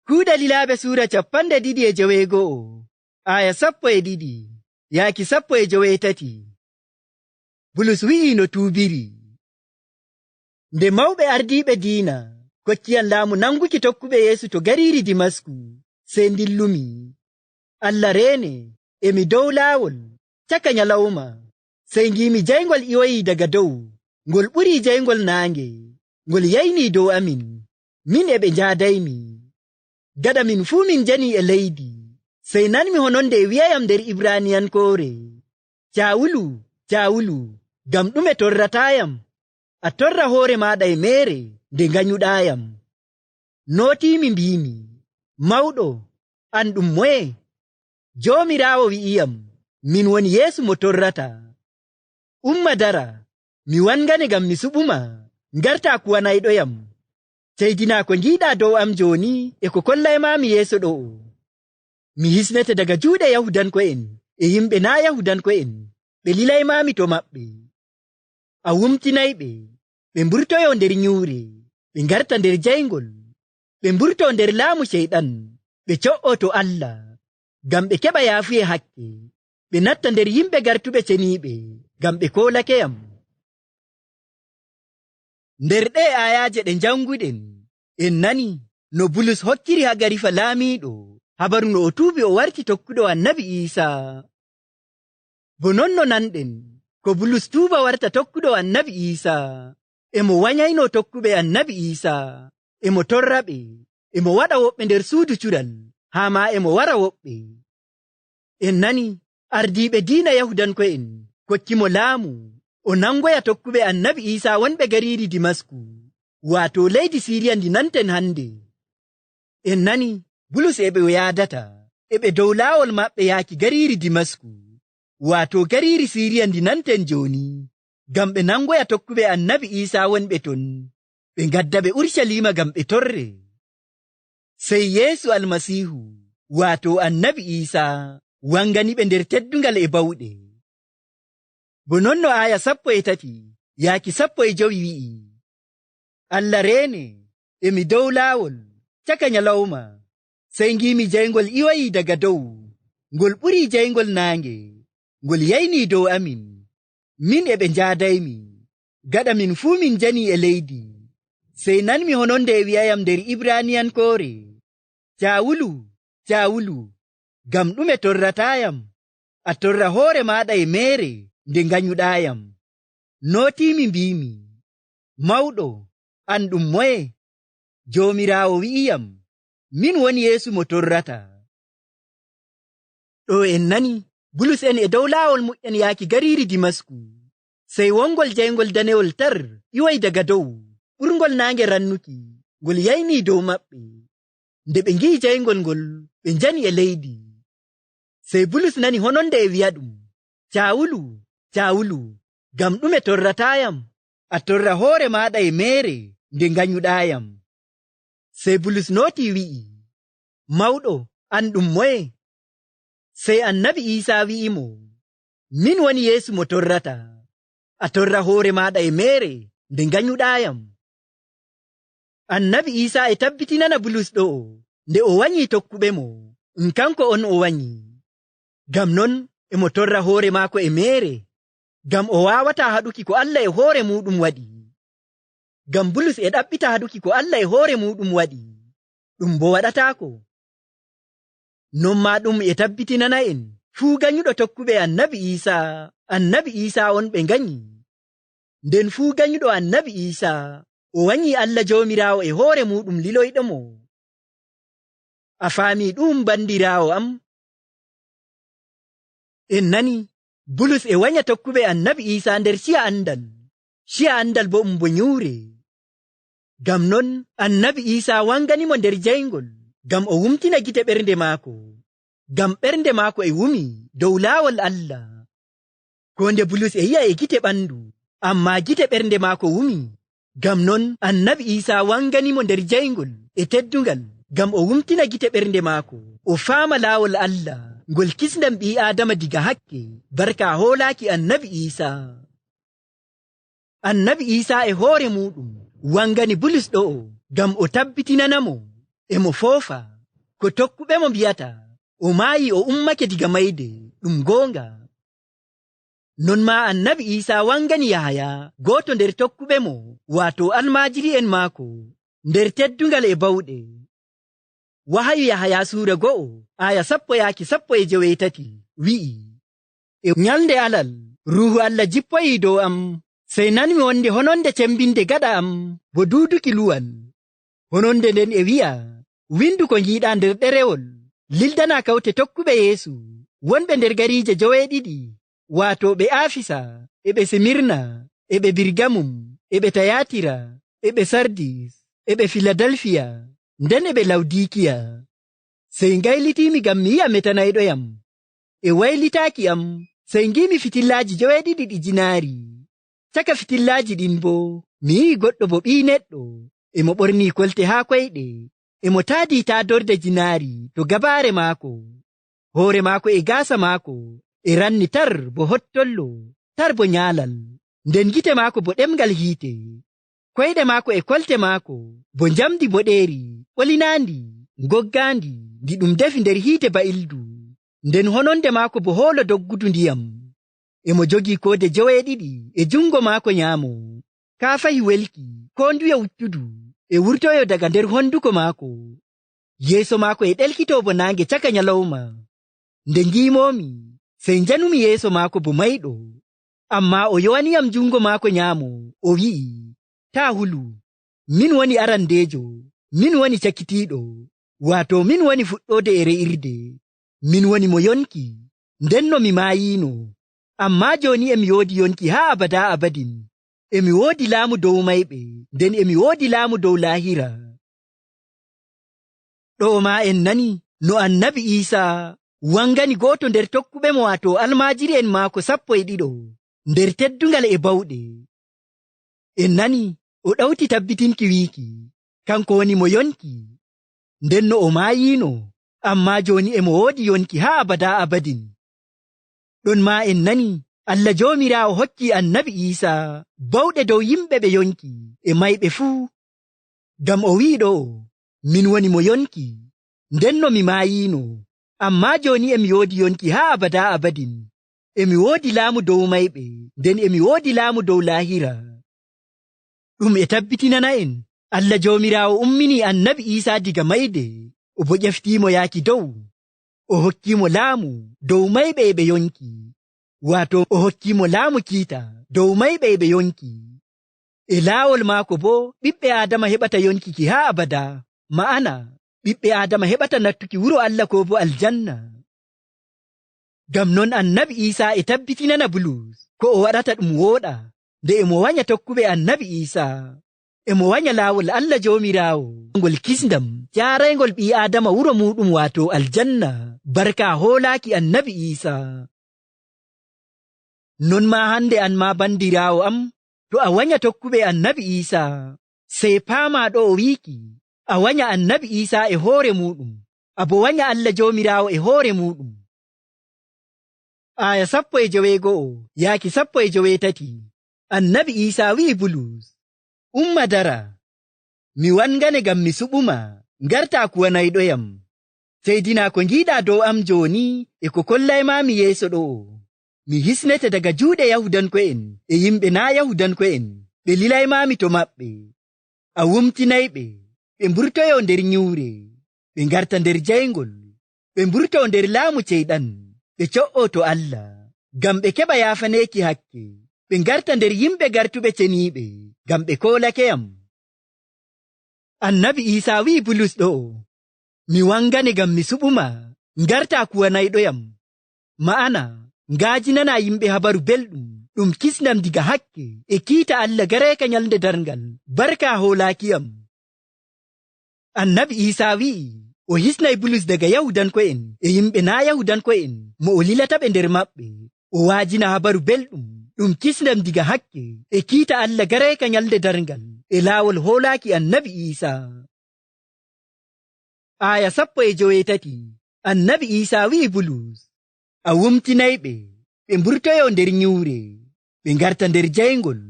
Kuuɗa Lilaaɓe suura 12 aya 12 yaaki 13. Bulus wi'i no tuubiri. Nde mawɓe ardiiɓe diina kocciyam laamu nanguki tokkuɓe Yeesu to gariiri Dimasku, sey ndillumi. Allah reene, emi dow laawol caka nyalawma, sey ngimi jaygol iwoyi daga dow, ngol ɓurii jaygol naange, ngol yaynii dow amin, min e ɓe njaadaymi. Gaɗa min fuu min jani e leydi, sey nanmi hononde e wi'ayam nder Ibraniyankoore, Cawulu, Cawulu, ngam ɗume torratayam? A torra hoore maɗa e mere nde nganyuɗayam. Nootimi mbimi, mawɗo, an ɗum moye? Joomiraawo wi'iyam, min woni Yeesu mo torrata. Umma dara, mi wangane ngam mi suɓuma, ngarta kuwanayɗoyam. Teydina ko ngiiɗa dow am joni e ko kollayma mi yeeso ɗo. Mi hisnete daga juuɗe Yahudanko'en e yimɓe na Yahudanko'en, ɓe lilaymami to maɓɓe. A wumtinayɓe, ɓe mburtoyo nder nyuure, ɓe ngarta nder jaygol, ɓe mburto nder laamu Ceyɗan, ɓe co'o to Allah, ngam ɓe keɓa yaafuye hakke, ɓe natta nder yimɓe gartuɓe ceniiɓe, ngam ɓe koolakeyam. Nder ɗe ayaje ɗe janguɗen, en nani no Bulus hokkiri Hagarifa laamiiɗo habaru no o tuubi o warti tokkuɗo Annabi Iisaa. Bo non no nanɗen, ko Bulus tuuba warta tokkuɗo Annabi Iisaa, emo wanyayno tokkuɓe Annabi Iisaa, emo torraɓe, emo waɗa woɓɓe nder suudu cural, haa ma emo wara woɓɓe. En nani ardiiɓe diina Yahudanko'en kokkimo laamu o nangoya tokkuɓe Annabi Iisaa wonɓe gariiri Dimasku, waato leydi Siriya ndi nanten hande. En nani Bulus e ɓe yaadata, e ɓe dow laawol maɓɓe yaaki gariiri Dimasku, waato gariiri Siriya ndi nanten joni, ngam ɓe nangoya tokkuɓe Annabi Iisaa wonɓe ton, ɓe ngadda ɓe Urshalima ngam ɓe torre. Sey Yeesu Almasiihu, waato Annabi Iisaa, wangani ɓe nder teddungal e bawɗe. Bo non no aya 13 yaaki 15 wi'i, Allah reene, emi dow laawol caka nyalawma, sey ngimi jaygol iwoyi daga dow, ngol ɓurii jaygol naange, ngol yaynii dow amin, min e ɓe njaadaymi. Gaɗa min fuu min jani e leydi, sey nanmi hononde e wi'ayam nder Ibraniyankoore, Cawulu, Cawulu, ngam ɗume torratayam? A torra hoore maɗa e mere nde nganyuɗayam. Nootimi mbimi, mawɗo, an ɗum moye? Joomiraawo wi'iyam, min woni Yeesu mo torrata. Ɗo en nani Bulus en e dow laawol muƴƴen yaaki gariiri Dimasku, sey wongol jaygol danewol tar iwoy daga dow, ɓurngol naange rannuki, ngol yaynii dow maɓɓe. Nde ɓe ngi'i jaygol ngol, ɓe njani e leydi. Sey Bulus nani hononde e wi'a ɗum, Cawulu, Cawulu, ngam ɗume torratayam? A torra hoore maɗa e mere nde nganyuɗayam. Sey Bulus nooti wi'i, mawɗo, an ɗum moye? Sey Annabi Iisaa wi'imo, min woni Yeesu mo torrata. A torra hoore maɗa e mere nde nganyuɗayam. Annabi Iisaa e tabbitinana Bulus ɗo, nde o wanyi tokkuɓe mo, kanko on o wanyi. Ngam non emo torra hoore maako e mere, ngam o wawata haɗuki ko Allah e hoore muɗum waɗi. Ngam Bulus e ɗaɓɓita haɗuki ko Allah e hoore muɗum waɗi, ɗum bo waɗataako. Non ma ɗum e tabbitinana en fuu ganyuɗo tokkuɓe Annabi Iisaa on ɓe ganyi. Nden fuu ganyuɗo Annabi Iisaa o wanyi Allah Joomiraawo e hoore muɗum liloyɗo mo. A faami ɗum bandiraawo am? En nani Bulus e wanya tokkuɓe Annabi Iisaa nder ciya andal bo bo nyuure. Ngam non Annabi Iisaa wanganimo nder jaygol, ngam o wumtina gite ɓernde maako, ngam ɓernde maako e wumi dow laawol Allah. Ko nde Bulus e yi'a e gite ɓandu, amma gite ɓernde maako wumi. Ngam non Annabi Iisaa wanganimo nder jaygol e teddungal, ngam o wumtina gite ɓernde maako, o faama laawol Allah, ngol kisndan ɓi Aadama diga hakke, barka hoolaaki Annabi Iisaa. Annabi Iisaa e hoore muɗum wangani Bulus ɗo, ngam o tabbitinanamo emo foofa ko tokkuɓe mo mbiyata o maayi o ummake diga mayde ɗum goonga. Non ma annabi Isa wangani Yahaya goto nder tokkuɓe mo wato almajiri'en maako nder teddungal e bawɗe. Wahayu Yahaya sura 1 aya 10-13 wi'i, e nyalde alal ruhu Allah jippoyi dow am, sey nanmi wonde hononde cembinde gaɗa am bo duduki luwal. Hononde nden e wi'a, windu ko ngiɗa nder ɗerewol, lildana kawte tokkuɓe Yeesu wonɓe nder gariije 7 wato ɓe Afisa, e ɓe Semirna, e ɓe Birgamum, e ɓe Tayatira, e ɓe Sardis, e ɓe Filadelfiya, nden e ɓe Lawdikiya. Sey ngaylitimi ngam mi yi'a metanayɗoyam. E waylitaaki am, sey ngimi fitillaaji 7 ɗi jinaari. Caka fitillaaji ɗin bo, mi yi'i goɗɗo bo ɓii neɗɗo, e mo ɓorni kolte haa koyɗe, e mo taadi taadorde jinaari to gabaare maako. Hoore maako e gaasa maako e ranni tar bo hottollo, tar bo nyaalal, nden gite maako bo ɗemgal hiite. Koyɗe maako e kolte maako bo njamdi boɗeeri, ɓolinaandi, ngoggaandi, ndi ɗum defi nder hiite ba'ildu, nden hononde maako bo hoolo doggudu ndiyam. E mo jogii koode 7 e jungo maako nyaamo. Kaafahi welki, konduye wuttudu, e wurtoyo daga nder honduko maako. Yeeso maako e ɗelkito bo naange caka nyalawma. Nde ngimomi, sey njanumi yeeso maako bo mayɗo. Amma o yowaniyam jungo maako nyaamo, o wi'i, taa hulu, min woni arandeejo, min woni cakitiiɗo, wato min woni fuɗɗode e re'irde, min woni mo yonki, ndenno mi maayiino. Amma joni emi woodi yonki haa abada abadin. Emi woodi laamu dow mayɓe, nden emi woodi laamu dow laahira. Ɗo ma en nani no annabi Isa wangani goto nder tokkuɓe mo wato almajiri'en maako 12 nder teddungal e bawɗe. En nani o ɗawti tabbitinki wiiki kanko woni mo yonki, ndenno o maayiino, amma joni emo woodi yonki haa abada abadin. Ɗon ma en nani Allah joomiraawo hokki annabi Isa bawɗe dow yimɓe ɓe yonki e mayɓe fuu. Ngam o wi'i ɗo, min woni mo yonki, ndenno mi maayiino, amma joni emi woodi yonki haa abada abadin. Emi woodi laamu dow mayɓe, nden emi woodi laamu dow laahira. Ɗum e tabbitinana en Allah joomiraawo ummini annabi Isa diga mayde, o bo ƴeftiimo yaaki dow. O hokkiimo laamu dow mayɓe e ɓe yonki, wato o hokkiimo laamu kiita dow mayɓe e ɓe yonki. E laawol maako bo ɓiɓɓe Adama heɓata yonkiki haa abada, ma'ana ɓiɓɓe Adama heɓata nattuki wuro Allah ko bo aljanna. Ngam non annabi Isa e tabbitinana Bulus ko o waɗata ɗum wooɗa nde emo wanya tokkuɓe annabi Isa. Emo wanya laawol Allah joomiraawo ngol kisndam jaaraygol ɓii Adama wuro muɗum wato aljanna, barka hoolaaki annabi Isa. Non ma hande an ma bandiraawo am, to a wanya tokkuɓe annabi Isa, sey paama ɗo o wiiki a wanya annabi Isa e hoore muɗum, abo wanya Allah joomiraawo e hoore muɗum. Aya 11 yaaki 13 annabi Isa wi'i Bulus, umma dara, mi wangane ngam mi suɓuma, ngarta kuwanayɗoyam. Seydina ko ngiɗa dow am joni e ko kollayma mi yeeso ɗo, mi hisnete daga juuɗe Yahudanko'en e yimɓe na Yahudanko'en, ɓe lilaymami to maɓɓe. A wumtinayɓe, ɓe mburtoyo nder nyuure, ɓe ngarta nder jayngol, ɓe mburto nder laamu ceyɗan, ɓe co'o to Allah, ngam ɓe keɓa yaafaneeki hakke, ɓe ngarta nder yimɓe gartuɓe ceniiɓe, ngam ɓe koolakeyam. Annabi Isa wi'i Bulus ɗo, mi wangane ngam mi suɓuma, ngarta kuwanayɗoyam, ma'ana ngaajinana yimɓe habaru belɗum, ɗum kisnam diga hakke e kiita Allah gareeka nyalde darngal, barka hoolaakiyam. Annabi Isa wi'i o hisnay Bulus daga Yahudanko'en e yimɓe na Yahudanko'en mo o lilata ɓe nder maɓɓe, o waajina habaru belɗum, ɗum kisnam diga hakke e kiita Allah gareeka nyalde darngal e laawol hoolaaki annabi Isa. Aya 13 annabi Isa wi'i Bulus, a wumtinayɓe, ɓe mburtoyo nder nyuure, ɓe ngarta nder jayngol,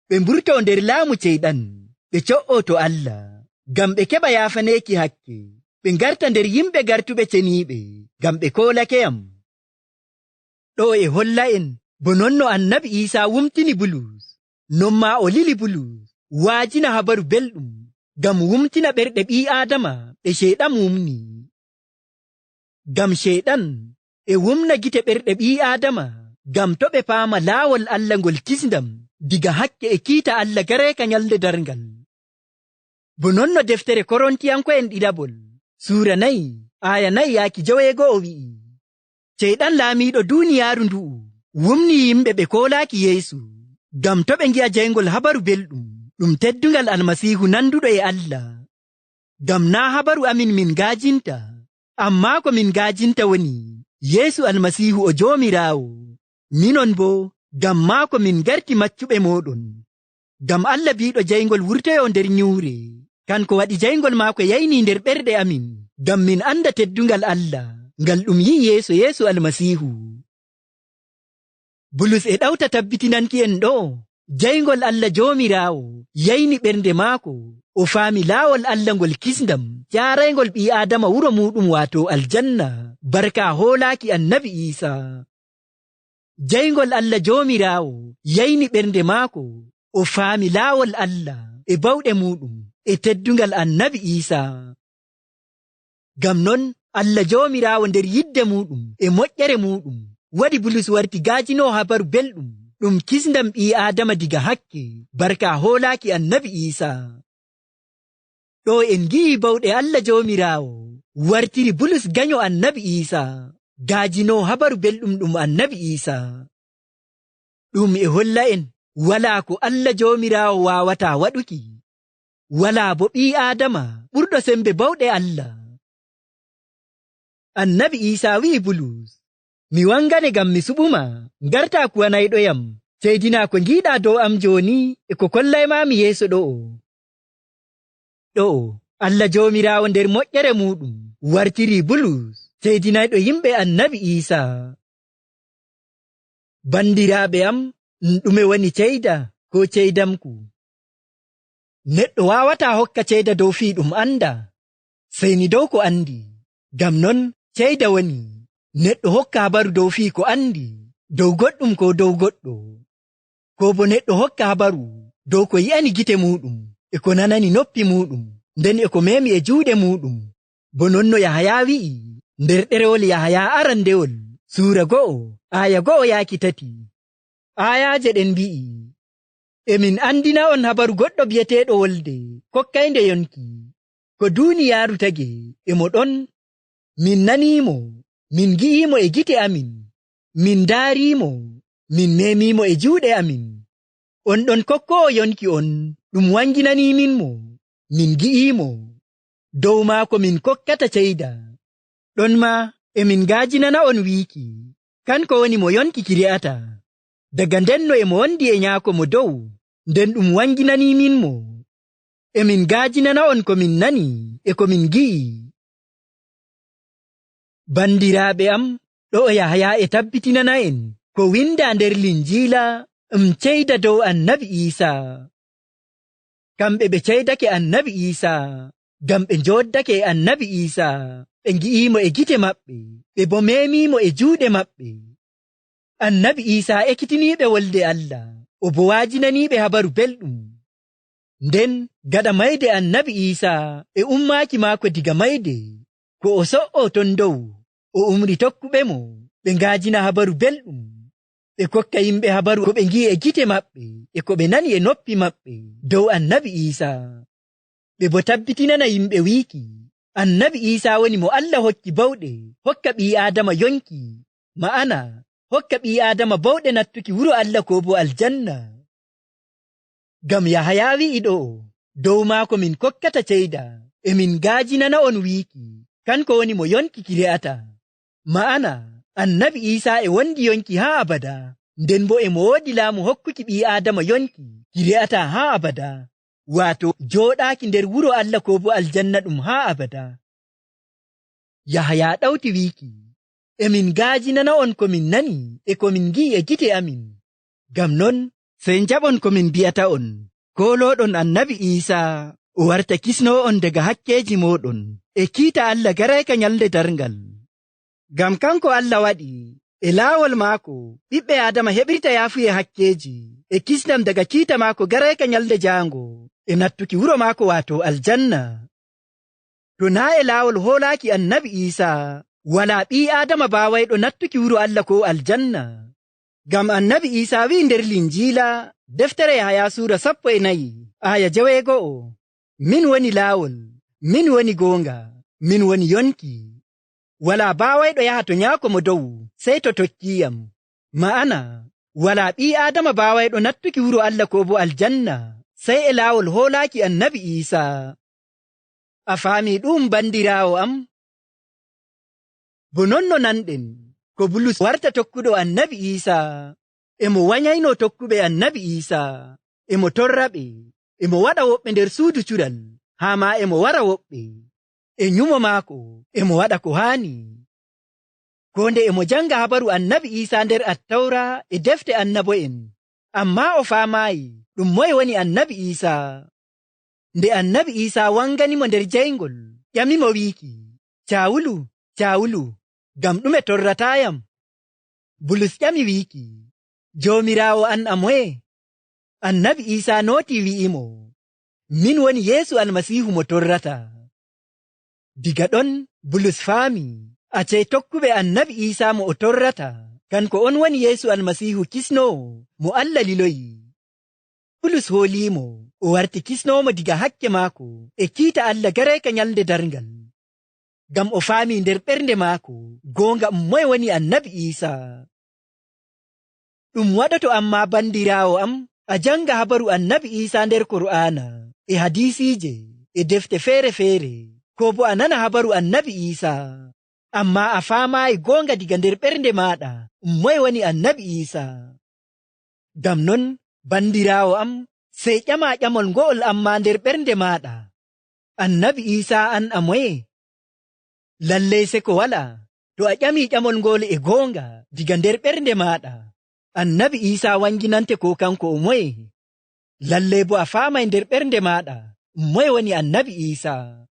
ɓe mburto nder laamu ceyɗan, ɓe co'o to Allah, ngam ɓe keɓa yaafaneeki hakke, ɓe ngarta nder yimɓe gartuɓe ceniiɓe, ngam ɓe koolake am. Ɗo e holla en bo nonno annabi Iisaa wumtini Bulus, non maa o lili Bulus waajina habaru belɗum ngam wumtina ɓerɗe ɓii Aadama ɓe Ceyɗan wumni. Ngam Ceyɗan e wumna gite ɓerɗe ɓii Aadama ngam to ɓe paama laawol Allah ngol kisndam diga hakke e kiita Allah gareeka nyalde darngal. Bo nonno deftere Korontiyanko'en ɗiɗaɓol suura 4 aya 4 yaaki 9 o wi'i, Ceyɗan laamiiɗo duuniyaaru ndu'u wumni yimɓe ɓe koolaaki Yeesu ngam to ɓe ngi'a jayngol habaru belɗum ɗum teddungal Almasiihu nanduɗo e Allah. Ngam naa habaru amin min gaajinta, ammaa ko min gaajinta woni Yeesu Almasiihu o Joomiraawo. Minon boo ngam maako min garti maccuɓe mooɗon. Ngam Allah biiɗo jayngol wurtoyo nder nyuure, kanko waɗi jayngol maako yayni nder ɓerɗe amin ngam min anda teddungal Allah ngal ɗum yi'i Yeesu Almasiihu. Bulus e ɗawta tabbitinanki en ɗo jayngol Allah Joomiraawo yayni ɓernde maako, o faami laawol Allah ngol kisndam jaaraygol ɓii Aadama wuro muɗum waato aljanna barka hoolaaki annabi Iisaa. Jayngol Allah Joomiraawo yayni ɓernde maako, o faami laawol Allah e bawɗe muɗum e teddungal annabi Iisaa. Ngam non Allah Joomiraawo nder yidde muɗum e moƴƴere muɗum waɗi Bulus warti gaajino habaru belɗum ɗum kisndam ɓii Aadama diga hakke barka hoolaaki annabi Iisaa. Ɗo en ngi'i bawɗe Allah Joomiraawo wartiri Bulus ganyo annabi Iisaa, gaajino habaru belɗum ɗum annabi Iisaa. Ɗum e holla en walaa ko Allah Joomiraawo waawata waɗuki, walaa bo ɓii Aadama ɓurɗo sembe bawɗe Allah. Annabi Iisaa wi'i Bulus, mi wangane ngam mi suɓuma, ngarta kuwanayɗoyam, seydina ko ngiiɗa dow am jooni e ko kollaymaami yeeso ɗo'o. Ɗo'o Allah Joomiraawo nder moƴƴere muɗum wartiri Bulus seydinayɗo yimɓe annabi Iisaa. Bandiraaɓe am, ɗume woni ceyda ko ceydamku? Neɗɗo waawata hokka ceyda dow fii ɗum anda, seyni dow ko andi. Ngam non ceyda woni neɗɗo hokka habaru dow fii ko andi, dow goɗɗum ko dow goɗɗo. Ko bo neɗɗo hokka habaru dow ko yi'ani gite muɗum e ko nanani noppi muɗum, nden e ko memi e juuɗe muɗum. Bo nonno Yahaya wi'i nder ɗerewol Yahaya arandewol suura 1 aya 1 yaaki 3. Ayaaje ɗen mbi'i, emin andina on habaru goɗɗo bi'eteeɗo Wolde kokkaynde yonki, ko duuniyaaru tagi e mo ɗon. Min naniimo, min gi'imo e gite amin, min daariimo, min memimo e juuɗe amin. On ɗon kokkowo yonki on ɗum wanginanimin mo, min gi'imo, dow maako min kokkata ceyda. Ɗon ma emin gaajinana on wiiki, kanko woni mo yonki ki re'ata. Daga ndenno e mo wondi e nyaako mo dow, nden ɗum wanginanimin mo. Emin gaajinana on ko min nani e ko min gi'i. Bandiraaɓe am, ɗo Yahaya e tabbitinana en ko winda nder Linjiila ceyda dow annabi Iisaa. Kamɓe ɓe ceydake annabi Iisaa ngam ɓe njoddake e annabi Iisaa, ɓe ngi'imo e gite maɓɓe, ɓe bo memimo e juuɗe maɓɓe. Annabi Iisaa ekkitiniiɓe wolde Allah, o bo waajinaniiɓe habaru belɗum. Nden gaɗa mayde annabi Iisaa e ummaaki maako diga mayde, ko o so'o ton dow, o umri tokkuɓe mo, ɓe ngaajina habaru belɗum, ɓe kokka yimɓe habaru ko ɓe ngi'i e gite maɓɓe e ko ɓe nani e noppi maɓɓe dow annabi Iisaa. Ɓe bo tabbitinana yimɓe wiiki, annabi Iisaa woni mo Allah hokki bawɗe hokka ɓii Aadama yonki, ma'ana hokka ɓii Aadama bawɗe nattuki wuro Allah ko bo aljanna. Ngam Yahaya wi'i ɗo, dow maako min kokkata ceyda, e min gaajinana on wiiki, kanko woni mo yonki ki re'ata. Ma'ana annabi Iisaa e wondi yonki haa abada, nden bo e mo woodi laamu hokkuki ɓii Aadama yonki ki re'ata haa abada, waato jooɗaaki nder wuro Allah ko bo aljanna ɗum haa abada. Yahaya ɗawti wiiki, emin gaajinana on ko min nani e ko min gi'i e gite amin. Ngam non sey njaɓon ko min bi'ata on, koolooɗon annabi Iisaa o warta kisnoo on daga hakkeeji mooɗon e kiita Allah garayka nyalde darngal. Ngam kanko Allah waɗi e laawol maako ɓiɓɓe Adama heɓirta yaafuye hakkeeji e kisnam daga kiita maako garayka nyalde jaango e nattuki wuro maako waato aljanna. To naa e laawol hoolaaki annabi Iisaa walaa ɓii Adama baawayɗo nattuki wuro Allah ko aljanna. Ngam annabi Iisaa wi'i nder Linjiila deftere Yahaya suura 14 aya 9, min woni laawol, min woni goonga, min woni yonki. Walaa baawayɗo yaha to nyaako mo dow sey to tokkiyam. Ma'ana walaa ɓii Adama baawayɗo nattuki wuro Allah ko bo aljanna sey e laawol hoolaaki annabi Iisaa. A faami ɗum bandiraawo am? Bo nonno nanɗen ko Bulus warta tokkuɗo annabi Iisaa, emo wanyayno tokkuɓe annabi Iisaa, emo torraɓe, emo waɗa woɓɓe nder suudu cuɗal, haa ma emo wara woɓɓe. E nyumo maako emo waɗa ko haani. Ko nde emo janga habaru annabi Iisaa nder Attawra e defte annabo'en, amma o faamaayi ɗum moye woni annabi Iisaa. Nde annabi Iisaa wanganimo nder jayngol, ƴamimo wiiki, Caawulu, Caawulu, ngam ɗume torratayam? Bulus ƴami wiiki, Joomiraawo an a moye? Annabi Iisaa nooti wi'imo, min woni Yeesu Almasiihu mo torrata. Diga ɗon Bulus faami acee tokkuɓe annabi Iisaa mo o torrata kanko on woni Yeesu Almasiihu kisnoowo mo Allah liloyi. Bulus hooliimo o warti kisnoomo diga hakke maako e kiita Allah garayka nyalde darngal. Ngam o faami nder ɓernde maako goonga moye woni annabi Iisaa. Ɗum waɗoto amma bandiraawo am a janga habaru annabi Iisaa nder Qur'aana e hadisiije e defte feere-feere, ko bo a nana habaru annabi Iisaa amma a faamaayi goonga diga nder ɓernde maaɗa moye woni annabi Iisaa. Ngam non bandiraawo am sey ƴama ƴamol ngo'ol amma nder ɓernde maaɗa, annabi Iisaa an a moye? Lallay se ko wala to a ƴami ƴamol ngol e goonga diga nder ɓernde maaɗa, annabi Iisaa wanginante ko kanko o moye? Lallay bo a faamay nder ɓernde maaɗa moye woni annabi Iisaa.